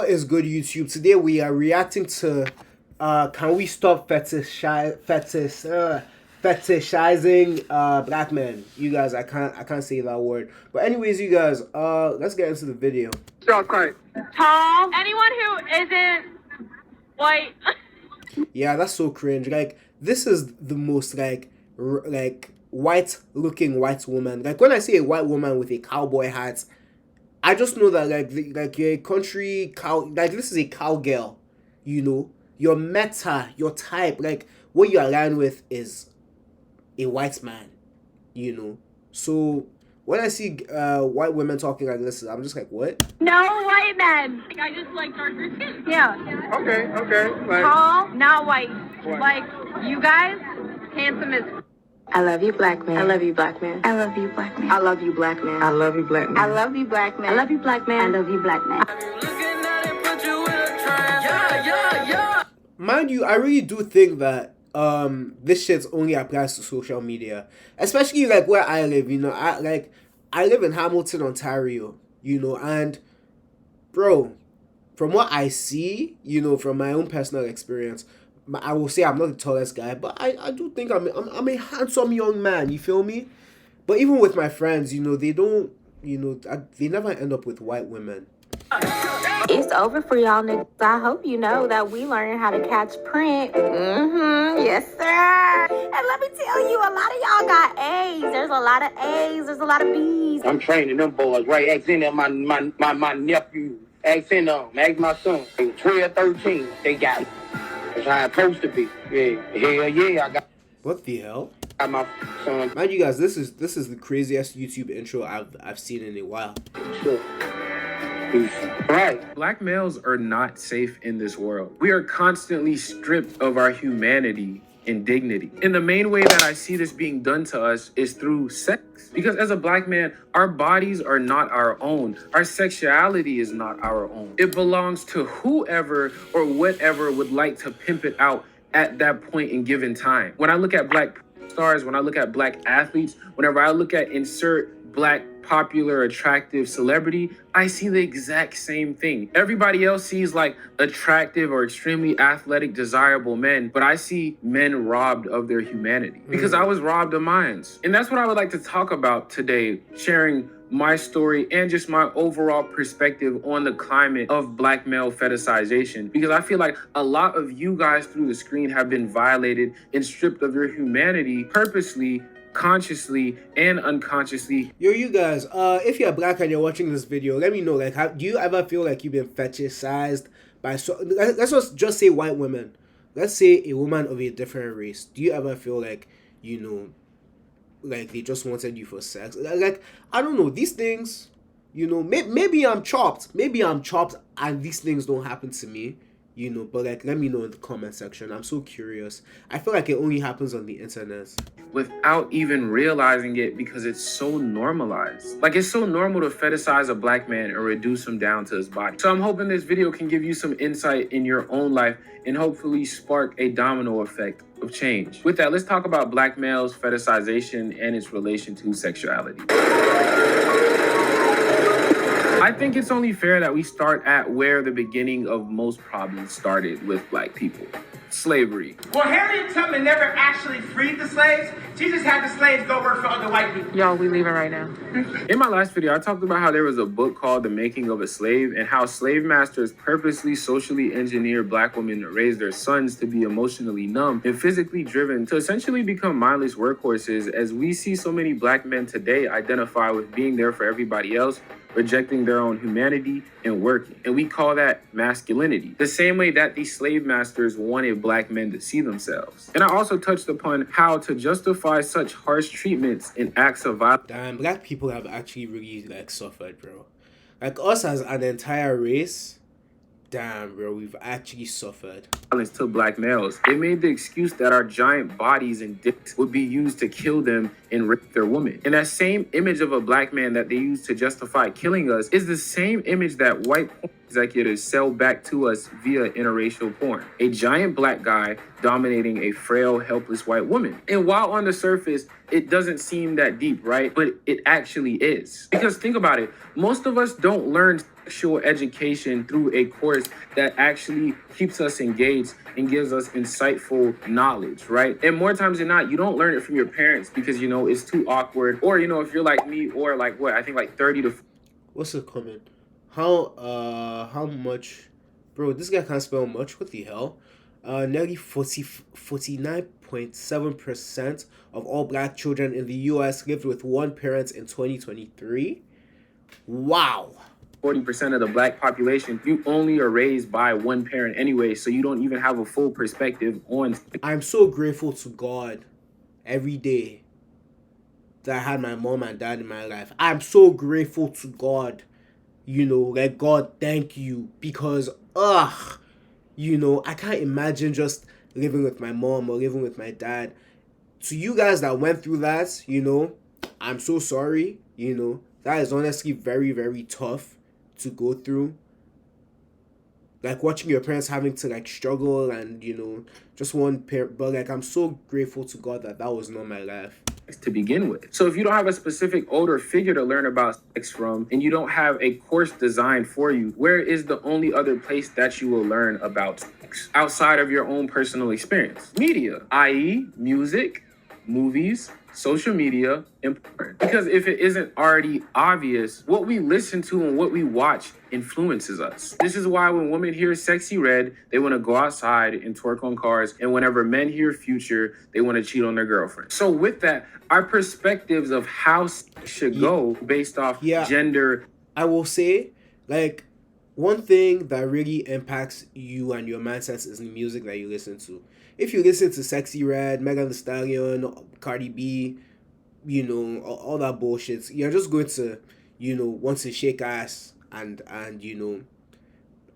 What is good, YouTube? Today we are reacting to can we stop fetishizing black men? You guys, I can't say that word. But anyways, you guys, let's get into the video. Stop crying. Tall. Anyone who isn't white. Yeah, that's so cringe. Like, this is the most like white looking white woman. Like, when I say a white woman with a cowboy hat, I just know that like you're a country cow. Like, this is a cowgirl, you know. Your meta, your type, like what you align with is a white man, you know. So when I see white women talking like this, I'm just like, what? No white men. Like, I just like darker skin. Yeah. Okay. Like, Tall, not white. Like, you guys, handsome as. I love you, black man. I love you, black man. I love you, black man. I love you, black man. I love you, black man. I love you, black man. I love you, black man. I love you, black man. Mind you, I really do think that this shit only applies to social media, especially like where I live. You know, I live in Hamilton, Ontario. You know, and bro, from what I see, you know, from my own personal experience, I will say I'm not the tallest guy, but I do think I'm a handsome young man. You feel me? But even with my friends, you know, they don't, you know, they never end up with white women. It's over for y'all niggas. I hope you know that we learning how to catch print. Yes, sir. And let me tell you, a lot of y'all got A's. There's a lot of A's. There's a lot of B's. I'm training them boys, right? Ask in there, my nephew. Ask in them. Ask my son. They 12, 13. They got it. That's how it's supposed to be. Yeah. Hell yeah, I got What the hell? my son. Mind you guys, this is the craziest YouTube intro I've seen in a while. Sure. Right. Black males are not safe in this world. We are constantly stripped of our humanity and dignity. And the main way that I see this being done to us is through sex. Because as a black man, our bodies are not our own. Our sexuality is not our own. It belongs to whoever or whatever would like to pimp it out at that point in given time. When I look at black stars, when I look at black athletes, whenever I look at insert black popular attractive celebrity, I see the exact same thing. Everybody else sees like attractive or extremely athletic desirable men, but I see men robbed of their humanity because I was robbed of mine. And that's what I would like to talk about today, sharing my story and just my overall perspective on the climate of black male fetishization, because I feel like a lot of you guys through the screen have been violated and stripped of your humanity purposely, consciously and unconsciously. Yo, you guys, if you're black and you're watching this video, let me know, like, do you ever feel like you've been fetishized by let's just say white women. Let's say a woman of a different race. Do you ever feel like, you know, like they just wanted you for sex? Like, I don't know, these things, you know, maybe I'm chopped and these things don't happen to me, you know, but like, let me know in the comment section. I'm so curious. I feel like it only happens on the internet Without even realizing it, because it's so normalized. Like, it's so normal to fetishize a black man and reduce him down to his body. So I'm hoping this video can give you some insight in your own life and hopefully spark a domino effect of change. With that, let's talk about black males, fetishization, and its relation to sexuality. I think it's only fair that we start at where the beginning of most problems started with black people. Slavery. Well, Harriet Tubman never actually freed the slaves. She just had the slaves go work for other white people. Y'all, we leaving right now. In my last video, I talked about how there was a book called The Making of a Slave and how slave masters purposely socially engineer black women to raise their sons to be emotionally numb and physically driven to essentially become mindless workhorses, as we see so many black men today identify with being there for everybody else, rejecting their own humanity and working. And we call that masculinity. The same way that these slave masters wanted black men to see themselves. And I also touched upon how to justify such harsh treatments and acts of violence. Damn, black people have actually really like suffered, bro. Like, us as an entire race, damn, bro, we've actually suffered. To black males. They made the excuse that our giant bodies and dicks would be used to kill them and rape their women. And that same image of a black man that they used to justify killing us is the same image that white executives sell back to us via interracial porn. A giant black guy dominating a frail, helpless white woman. And while on the surface, it doesn't seem that deep, right? But it actually is. Because think about it, most of us don't learn sexual education through a course that actually keeps us engaged and gives us insightful knowledge, right? And more times than not, you don't learn it from your parents because, you know, it's too awkward. Or, you know, if you're like me or like what, I think like 30 to... What's the comment? How much? Bro, this guy can't spell much. What the hell? Nearly 49.7% of all black children in the U.S. lived with one parent in 2023. Wow. 40% of the black population, you only are raised by one parent anyway, so you don't even have a full perspective on... I'm so grateful to God every day that I had my mom and dad in my life. I'm so grateful to God, you know, like, God, thank you, because, you know, I can't imagine just living with my mom or living with my dad. To you guys that went through that, you know, I'm so sorry, you know, that is honestly very, very tough to go through. Like, watching your parents having to, like, struggle and, you know, just one parent, but, like, I'm so grateful to God that that was not my life. To begin with. So if you don't have a specific older figure to learn about sex from, and you don't have a course designed for you, where is the only other place that you will learn about sex outside of your own personal experience? Media, i.e. music, movies, social media, and porn. Because if it isn't already obvious, what we listen to and what we watch influences us. This is why when women hear Sexy Red, they want to go outside and twerk on cars. And whenever men hear Future, they want to cheat on their girlfriend. So with that, our perspectives of how sex should go based off gender. I will say, like, one thing that really impacts you and your mindsets is the music that you listen to. If you listen to Sexy Red, Megan Thee Stallion, Cardi B, you know, all that bullshit, you're just going to, you know, want to shake ass and you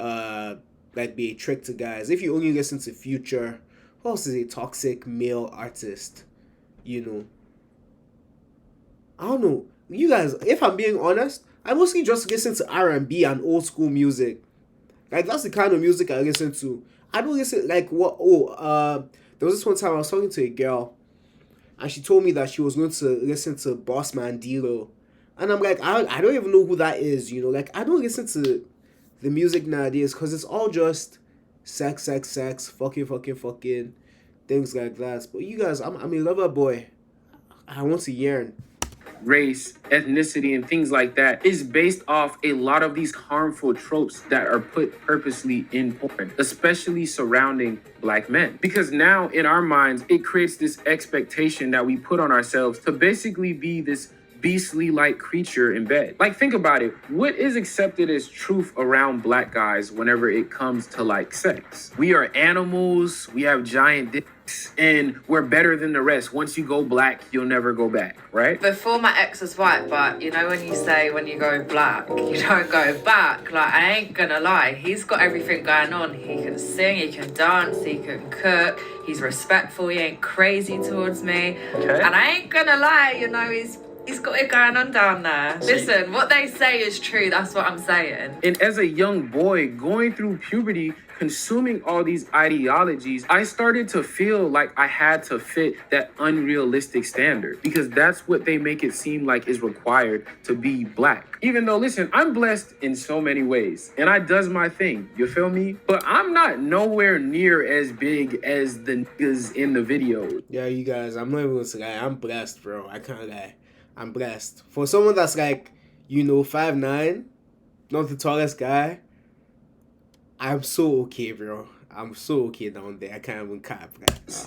know, like, be a trick to guys. If you only listen to Future, who else is a toxic male artist? You know, I don't know. You guys, if I'm being honest, I mostly just listen to R&B and old school music. Like, that's the kind of music I listen to. I don't listen, like, what, there was this one time I was talking to a girl, and she told me that she was going to listen to Bossman D-Lo. And I'm like, I don't even know who that is, you know? Like, I don't listen to the music nowadays, because it's all just sex, fucking, things like that. But you guys, I'm a lover boy. I want to yearn. Race, ethnicity, and things like that is based off a lot of these harmful tropes that are put purposely in porn, especially surrounding black men. Because now in our minds, it creates this expectation that we put on ourselves to basically be this beastly-like creature in bed. Like, think about it. What is accepted as truth around black guys whenever it comes to, like, sex? We are animals, we have giant dicks, and we're better than the rest. Once you go black, you'll never go back, right? Before my ex was white, but you know when you say when you go black, you don't go back. Like, I ain't gonna lie, he's got everything going on. He can sing, he can dance, he can cook, he's respectful, he ain't crazy towards me. Okay. And I ain't gonna lie, you know, he's got it going on down there. Listen, what they say is true. That's what I'm saying. And as a young boy going through puberty, consuming all these ideologies, I started to feel like I had to fit that unrealistic standard, because that's what they make it seem like is required to be black. Even though, listen, I'm blessed in so many ways, and I does my thing, you feel me? But I'm not nowhere near as big as the niggas in the video. Yeah, you guys, I'm not even gonna say, I'm blessed, bro. I can't lie. I'm blessed. For someone that's like, you know, 5'9", not the tallest guy, I'm so okay, bro. I'm so okay down there. I can't even cap.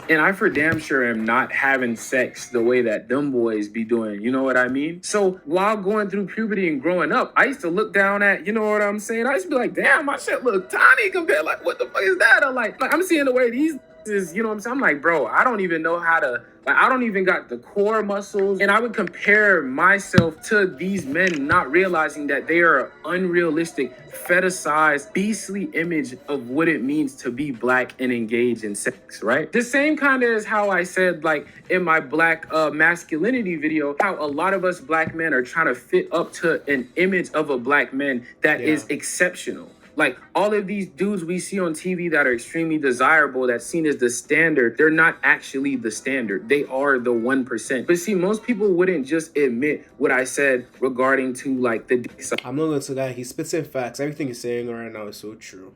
And I for damn sure am not having sex the way that them boys be doing. You know what I mean? So while going through puberty and growing up, I used to look down at, you know what I'm saying? I used to be like, damn, my shit look tiny compared, like, what the fuck is that? Or like I'm seeing the way these is, you know what I'm saying? I'm like, bro, I don't even know how to, like, I don't even got the core muscles. And I would compare myself to these men, not realizing that they are an unrealistic, fetishized, beastly image of what it means to be black and engage in sex, right? The same kind of as how I said, like, in my black masculinity video, how a lot of us black men are trying to fit up to an image of a black man that is exceptional. Like all of these dudes we see on TV that are extremely desirable, that's seen as the standard, they're not actually the standard. They are the 1%. But see, most people wouldn't just admit what I said regarding to like the dick size. I'm not going to lie, he's spitting facts. Everything he's saying right now is so true.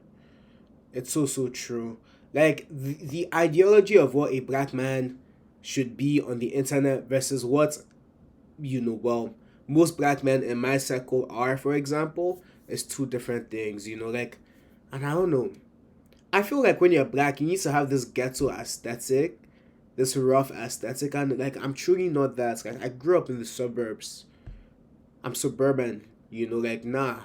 It's so true. Like the ideology of what a black man should be on the internet versus what, most black men in my circle are, for example, is two different things, like, and I don't know. I feel like when you're black, you need to have this ghetto aesthetic, this rough aesthetic, and like, I'm truly not that. Like, I grew up in the suburbs. I'm suburban, like, nah.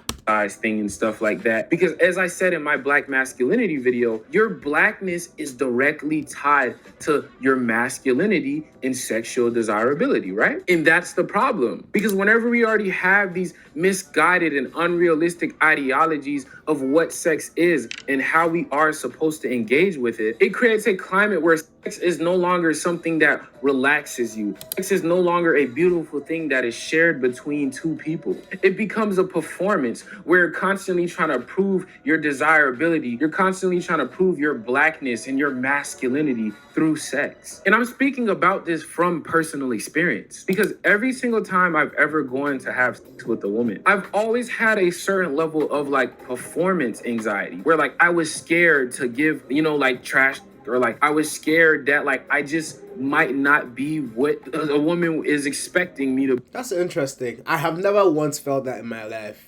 Thing and stuff like that, because as I said in my black masculinity video, your blackness is directly tied to your masculinity and sexual desirability, right? And that's the problem, because whenever we already have these misguided and unrealistic ideologies of what sex is and how we are supposed to engage with it, it creates a climate where sex is no longer something that relaxes you. Sex is no longer a beautiful thing that is shared between two people. It becomes a performance where you're constantly trying to prove your desirability. You're constantly trying to prove your blackness and your masculinity through sex. And I'm speaking about this from personal experience, because every single time I've ever gone to have sex with a woman, I've always had a certain level of like performance anxiety where like I was scared to give, like trash, or like I was scared that like I just might not be what a woman is expecting me to. That's interesting. I have never once felt that in my life.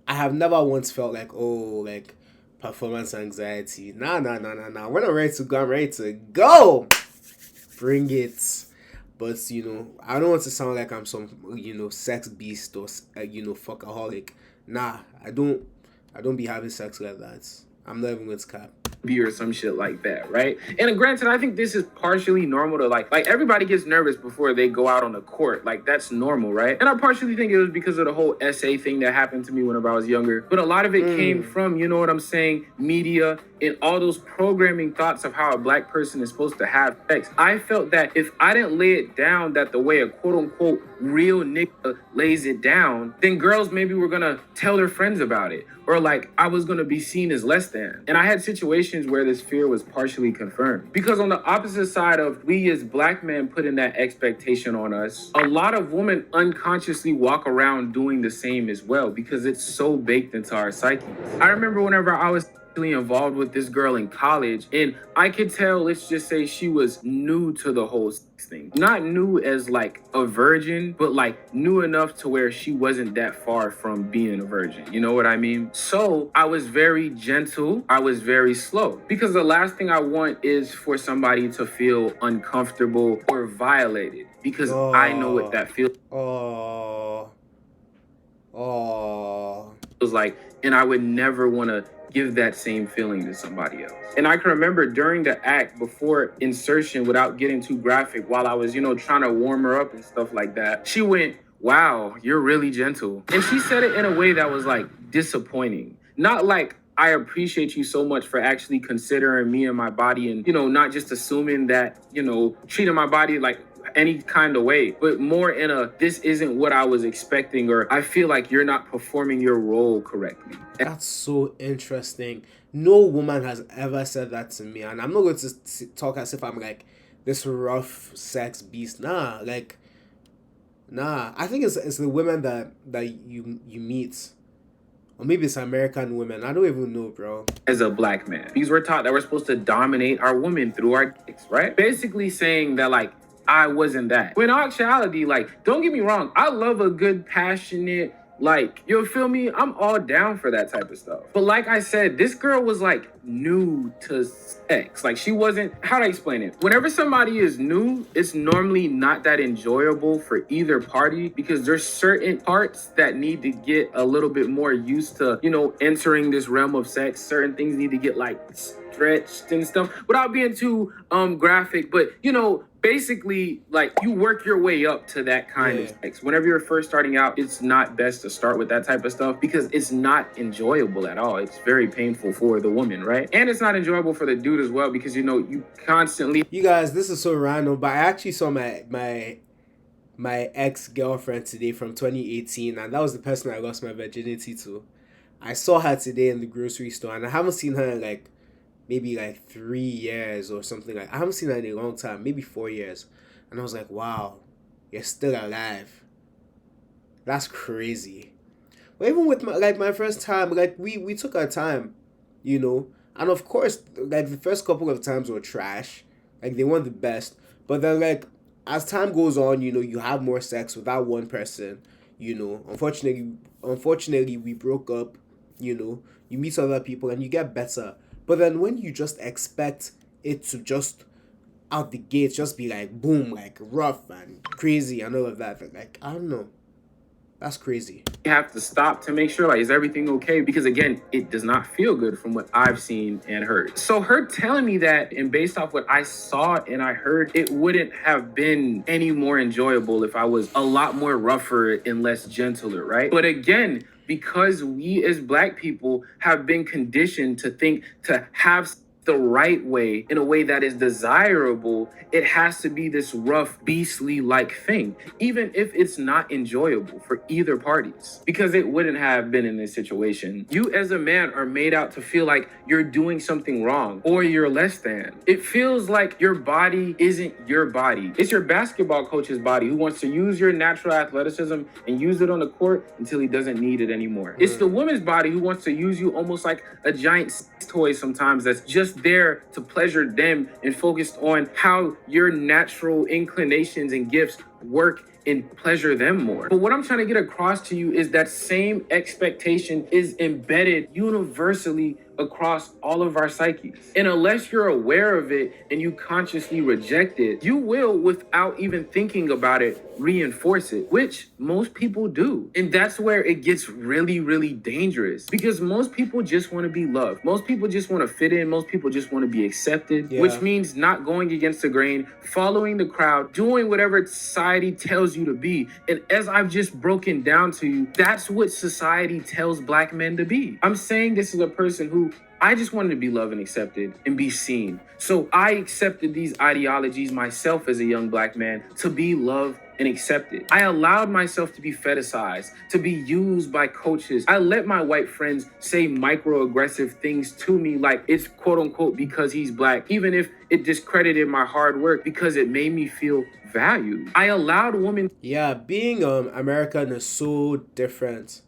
I have never once felt like, like performance anxiety. Nah. When I'm ready to go, I'm ready to go. Bring it. But, I don't want to sound like I'm some, sex beast or, fuckaholic. Nah, I don't be having sex like that. I'm not even going to cap. Or some shit like that, right? And granted, I think this is partially normal to like everybody gets nervous before they go out on the court. Like that's normal, right? And I partially think it was because of the whole essay thing that happened to me whenever I was younger. But a lot of it came from, you know what I'm saying, media and all those programming thoughts of how a black person is supposed to have sex. I felt that if I didn't lay it down that the way a quote unquote real nigga lays it down, then girls maybe were gonna tell their friends about it. Or like I was gonna be seen as less than. And I had situations where this fear was partially confirmed. Because on the opposite side of we as black men putting that expectation on us, a lot of women unconsciously walk around doing the same as well because it's so baked into our psyche. I remember whenever I was involved with this girl in college, and I could tell, let's just say she was new to the whole sex thing. Not new as like a virgin, but like new enough to where she wasn't that far from being a virgin. You know what I mean? So I was very gentle. I was very slow, because the last thing I want is for somebody to feel uncomfortable or violated, because I know what that feels. Feels like, and I would never want to give that same feeling to somebody else. And I can remember during the act, before insertion, without getting too graphic, while I was, trying to warm her up and stuff like that, she went, "Wow, you're really gentle." And she said it in a way that was like disappointing. Not like, I appreciate you so much for actually considering me and my body and, not just assuming that, treating my body like any kind of way, but more in a, this isn't what I was expecting, or I feel like you're not performing your role correctly. That's so interesting. No woman has ever said that to me, and I'm not going to talk as if I'm like this rough sex beast. Nah. I think it's the women that you meet, or maybe it's American women. I don't even know, bro. As a black man, because we're taught that we're supposed to dominate our women through our dicks, right? Basically saying that like I wasn't that. When in actuality, like, don't get me wrong, I love a good passionate, like, you feel me? I'm all down for that type of stuff. But like I said, this girl was like new to sex. Like she wasn't, how do I explain it? Whenever somebody is new, it's normally not that enjoyable for either party, because there's certain parts that need to get a little bit more used to, entering this realm of sex. Certain things need to get like stretched and stuff without being too graphic, but basically, like, you work your way up to that kind of sex. Whenever you're first starting out, it's not best to start with that type of stuff because it's not enjoyable at all. It's very painful for the woman, right? And it's not enjoyable for the dude as well, because you constantly. You guys, this is so random, but I actually saw my ex-girlfriend today from 2018, and that was the person I lost my virginity to. I saw her today in the grocery store, and I haven't seen her in like maybe like 3 years or something. Like I haven't seen her in a long time, maybe 4 years. And I was like, wow, you're still alive. That's crazy. But even with my first time, like we took our time, you know. And of course, like the first couple of times were trash. Like they weren't the best. But then like as time goes on, you know, you have more sex with that one person, you know. Unfortunately we broke up, you know. You meet other people and you get better. But then when you just expect it to just out the gates just be like boom, like rough and crazy and all of that, like I don't know. That's crazy. You have to stop to make sure, like, is everything okay? Because again, it does not feel good from what I've seen and heard. So her telling me that, and based off what I saw and I heard, it wouldn't have been any more enjoyable if I was a lot more rougher and less gentler, right? But again, because we as Black people have been conditioned to think to have the right way, in a way that is desirable, it has to be this rough, beastly like thing, even if it's not enjoyable for either parties, because it wouldn't have been in this situation. You as a man are made out to feel like you're doing something wrong or you're less than. It feels like your body isn't your body. It's your basketball coach's body who wants to use your natural athleticism and use it on the court until he doesn't need it anymore. It's the woman's body who wants to use you almost like a giant sex toy sometimes that's just there to pleasure them and focused on how your natural inclinations and gifts work and pleasure them more. But what I'm trying to get across to you is that same expectation is embedded universally across all of our psyches. And unless you're aware of it and you consciously reject it, you will, without even thinking about it, reinforce it, which most people do. And that's where it gets really, really dangerous, because most people just want to be loved. Most people just want to fit in. Most people just want to be accepted, which means not going against the grain, following the crowd, doing whatever society tells you to be. And as I've just broken down to you, that's what society tells Black men to be. I'm saying this is a person who I just wanted to be loved and accepted and be seen. So I accepted these ideologies myself as a young Black man to be loved and accepted. I allowed myself to be fetishized, to be used by coaches. I let my white friends say microaggressive things to me like it's quote unquote because he's Black, even if it discredited my hard work because it made me feel valued. I allowed women. Yeah, being American is so different.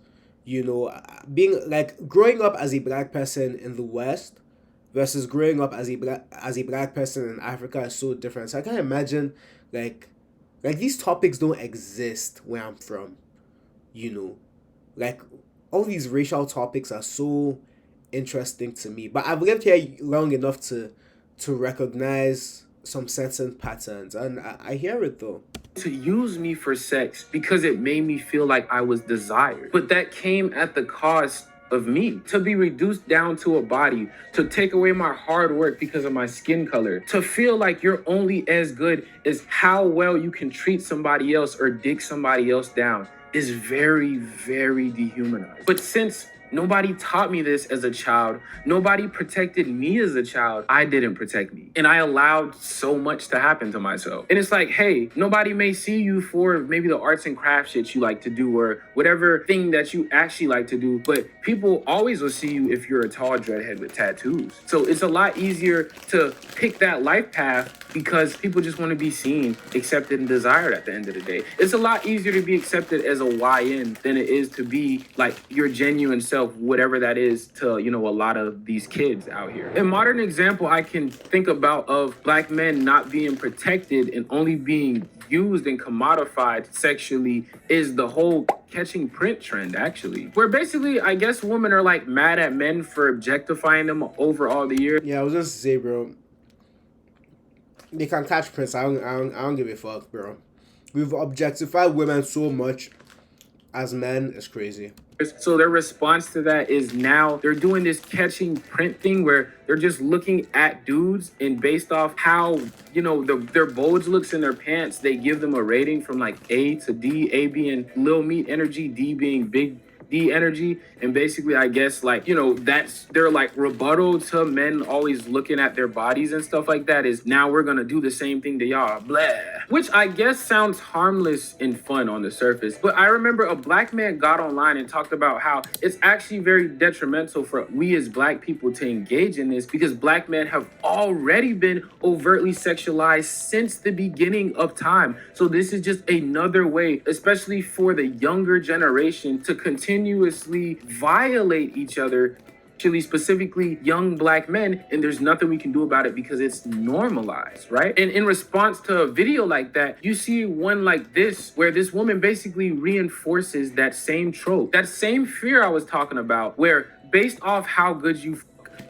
You know, being like growing up as a Black person in the West versus growing up as a black person in Africa is so different. So I can't imagine like these topics don't exist where I'm from. You know, like all these racial topics are so interesting to me. But I've lived here long enough to recognize some certain patterns, and I hear it though. To use me for sex because it made me feel like I was desired. But that came at the cost of me. To be reduced down to a body, to take away my hard work because of my skin color, to feel like you're only as good as how well you can treat somebody else or dig somebody else down is very, very dehumanizing. But since nobody taught me this as a child, nobody protected me as a child, I didn't protect me. And I allowed so much to happen to myself. And it's like, hey, nobody may see you for maybe the arts and crafts shit you like to do or whatever thing that you actually like to do, but people always will see you if you're a tall dreadhead with tattoos. So it's a lot easier to pick that life path because people just want to be seen, accepted, and desired at the end of the day. It's a lot easier to be accepted as a YN than it is to be like your genuine self, whatever that is to, you know, a lot of these kids out here. A modern example I can think about of Black men not being protected and only being used and commodified sexually is the whole catching print trend, actually, where basically I guess women are like mad at men for objectifying them over all the years. Yeah, I was just say, bro, they can catch Prince. I don't give a fuck, bro. We've objectified women so much as men. It's crazy. So their response to that is now they're doing this catching print thing where they're just looking at dudes and based off how, you know, their bulge looks in their pants, they give them a rating from like A to D, A being little meat energy, D being big D energy. And basically, I guess, like, you know, that's their like rebuttal to men always looking at their bodies and stuff like that is now we're gonna do the same thing to y'all, blah. Which I guess sounds harmless and fun on the surface. But I remember a black man got online and talked about how it's actually very detrimental for we as black people to engage in this because black men have already been overtly sexualized since the beginning of time. So this is just another way, especially for the younger generation, to continuously violate each other, actually specifically young black men, and there's nothing we can do about it because it's normalized, right? And in response to a video like that, you see one like this where this woman basically reinforces that same trope, that same fear I was talking about, where based off how good you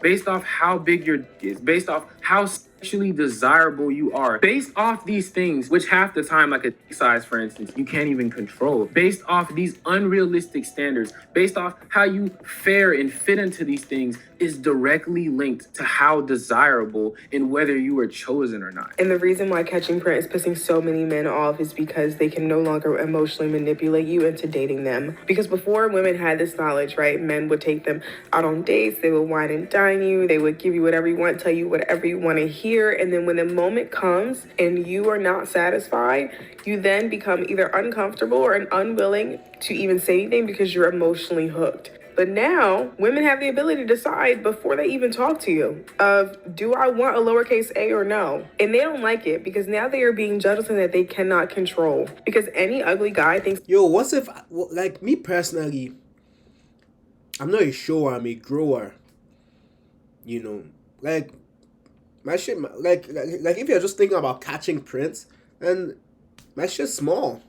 based off how big your dick is, based off how sexually desirable you are, based off these things, which half the time, like a dick size, for instance, you can't even control, based off these unrealistic standards, based off how you fare and fit into these things, is directly linked to how desirable and whether you are chosen or not. And the reason why Catching Print is pissing so many men off is because they can no longer emotionally manipulate you into dating them. Because before women had this knowledge, right, men would take them out on dates, they would wine and dine you, they would give you whatever you want, tell you whatever you want to hear, and then when the moment comes and you are not satisfied, you then become either uncomfortable or unwilling to even say anything because you're emotionally hooked. But now, women have the ability to decide before they even talk to you of, do I want a lowercase a or no? And they don't like it because now they are being judged something that they cannot control. Because any ugly guy thinks... Yo, what if, like, me personally, I'm not a shower, I'm a grower. You know, like, my shit, like if you're just thinking about catching prints, and my shit's small.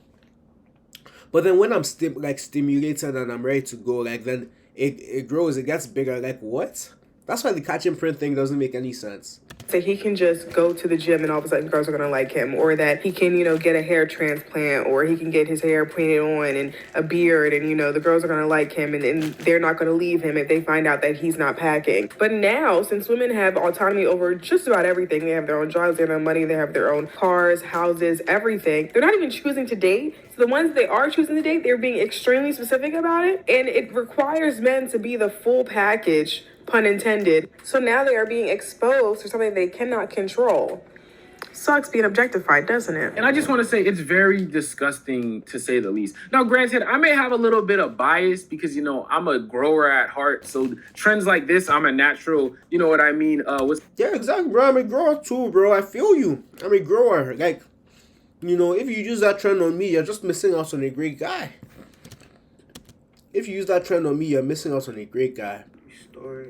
But then when I'm stimulated and I'm ready to go, like, then it grows, it gets bigger. Like, what? That's why the catching print thing doesn't make any sense. that he can just go to the gym and all of a sudden girls are gonna like him, or that he can, get a hair transplant, or he can get his hair painted on and a beard, and the girls are gonna like him, and they're not gonna leave him if they find out that he's not packing. But now, since women have autonomy over just about everything, they have their own jobs, they have their own money, they have their own cars, houses, everything. They're not even choosing to date. So the ones they are choosing to date, they're being extremely specific about it, and it requires men to be the full package, pun intended. So now they are being exposed to something they cannot control. Sucks being objectified, doesn't it? And I just want to say it's very disgusting, to say the least. Now, granted, I may have a little bit of bias because, I'm a grower at heart. So trends like this, I'm a natural, you know what I mean? Yeah, exactly, bro. I'm a grower too, bro. I feel you. I'm a grower. Like, if you use that trend on me, you're just missing out on a great guy. If you use that trend on me, you're missing out on a great guy. Story.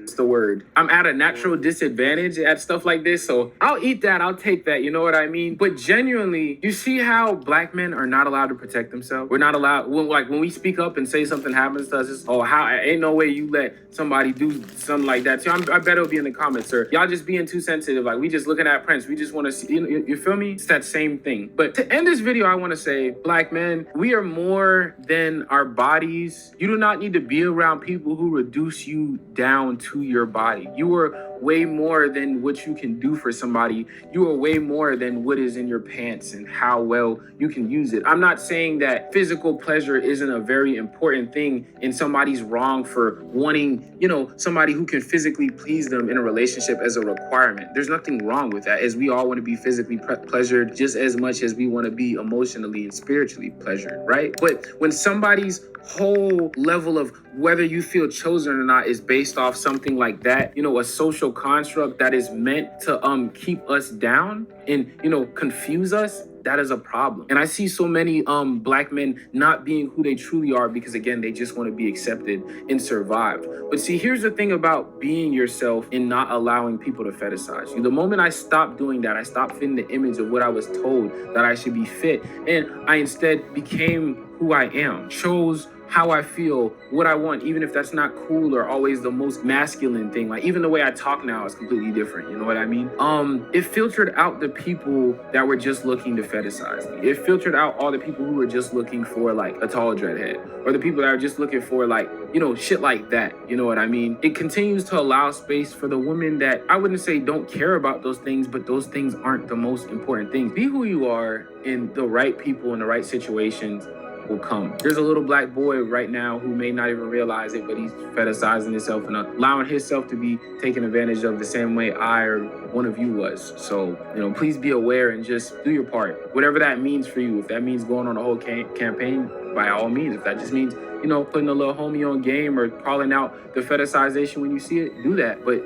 It's the word. I'm at a natural disadvantage at stuff like this, so I'll eat that, I'll take that, you know what I mean? But genuinely, you see how black men are not allowed to protect themselves? We're not allowed, when we speak up and say something happens to us, it's, ain't no way you let somebody do something like that. So I bet it'll be in the comments, sir. Y'all just being too sensitive, like we just looking at Prince, we just want to see, you feel me? It's that same thing. But to end this video, I want to say, black men, we are more than our bodies. You do not need to be around people who reduce you down to your body. You are way more than what you can do for somebody. You are way more than what is in your pants and how well you can use it. I'm not saying that physical pleasure isn't a very important thing and somebody's wrong for wanting, somebody who can physically please them in a relationship as a requirement. There's nothing wrong with that, as we all want to be physically pleasured just as much as we want to be emotionally and spiritually pleasured, right? But when somebody's whole level of whether you feel chosen or not is based off something like that, a social construct that is meant to keep us down and confuse us, that is a problem. And I see so many black men not being who they truly are because, again, they just want to be accepted and survived. But see, here's the thing about being yourself and not allowing people to fetishize you. The moment I stopped doing that, I stopped fitting the image of what I was told that I should be fit, and I instead became who I am, chose how I feel, what I want, even if that's not cool or always the most masculine thing. Like, even the way I talk now is completely different, you know what I mean? It filtered out the people that were just looking to fetishize me. It filtered out all the people who were just looking for, like, a tall dreadhead, or the people that are just looking for, like, shit like that, you know what I mean? It continues to allow space for the women that, I wouldn't say don't care about those things, but those things aren't the most important things. Be who you are in the right people in the right situations. will come. There's a little black boy right now who may not even realize it, but he's fetishizing himself and allowing himself to be taken advantage of the same way I or one of you was. So, please be aware and just do your part. Whatever that means for you. If that means going on a whole campaign, by all means. If that just means, putting a little homie on game or calling out the fetishization when you see it, do that. But,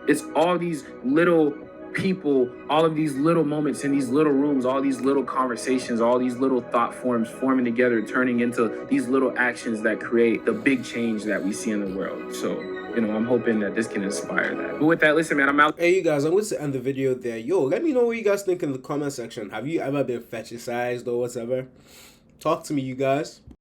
it's all these little people, all of these little moments in these little rooms, all these little conversations, all these little thought forms forming together, turning into these little actions that create the big change that we see in the world. So, I'm hoping that this can inspire that. But with that, listen, man, I'm out. Hey, you guys, I'm going to end the video there. Yo, let me know what you guys think in the comment section. Have you ever been fetishized or whatever? Talk to me, you guys.